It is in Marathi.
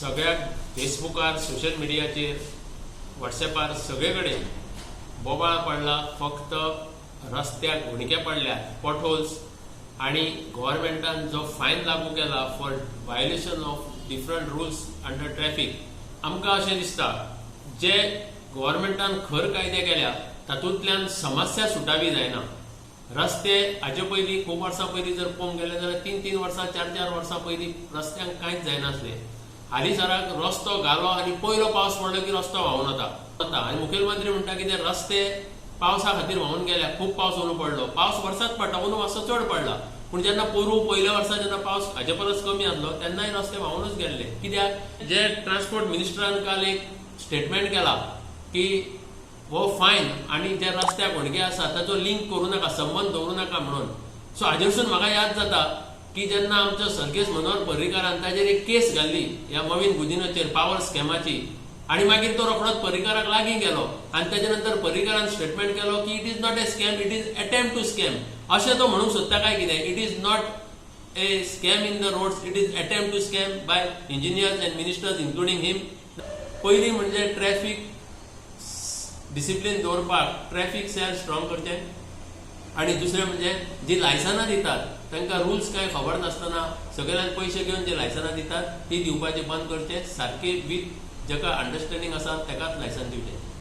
सगळ्या फेसबुकार सोशल मिडियाचेर व्हॉट्सएपार सगळे कडेन बोबाळ पडला. फक्त रस्त्याक घुणके पडल्यात, पॉटहोल्स, आणि गव्हर्मेंटान जो फायन लागू केला for violation of different rules under traffic, आमकां अशें दिसता जे गव्हर्मेंटान खर कायदे केल्या तातूंतल्यान समस्या सुटावी जायना. रस्ते हाचे पयलीं खूब वर्सां पयलीं जर पळोवंक गेले जाल्यार 3-3 वर्सां 4-4 वर्सां पयलीं रस्त्यांक कांयच जायनासलें. हालींसराक रस्तो घालो आनी पयलो पावस पडलो की रस्तो व्हांवन वता. आनी मुखेलमंत्री म्हणटा की ते रस्ते पावसा खातीर व्हांवन गेल्या, खूब पावस अंदू पडलो. पावस वर्सांच पडटा, अंदू मातसो चड पडला, पूण जेन्ना पयल्या वर्सा जेन्ना पावस हाचे परस कमी आसलो तेन्नाय रस्ते व्हांवनूच गेल्ले. कित्याक जे ट्रान्सपोर्ट मिनिस्टरान काल एक स्टेटमेंट केला की हो फायन आणि जे रस्त्याक घुणगे आसा ताचो लिंक करूं नाका, संबंध दवरूं नाका म्हणून. सो हाजे वरसून म्हाका याद जाता की जेन्ना आमचो सर्गेस्त मनोहर पर्रीकारान ताचेर एक केस घाल्ली ह्या मवीन गुदिनाचेर पावर स्कॅमाची, आणि मागीर तो रोखडोच पर्रीकाराक लागीं गेलो आनी ताचे नंतर पर्रीकारान स्टेटमेंट केलो की it is not a scam, it is attempt to scam. अशें तो म्हणूंक सोदता काय कितें? It is not a scam in the roads, it is attempt to scam by engineers and ministers including him. पयलीं म्हणजे ट्रॅफिक डिसिप्लीन दवरपाक ट्रॅफिक सेल स्ट्रॉंग करचे, आणि दुसरें म्हणजे जी लायसनां दितात तांकां रुल्स कांय खबर नासतना सगळ्यांक पयशे घेवन जे लायसनां दितात ती दिवपाचे बंद करचे. सारके विथ जाका अंडरस्टँडिंग आसा ताकाच लायसन दिवचें.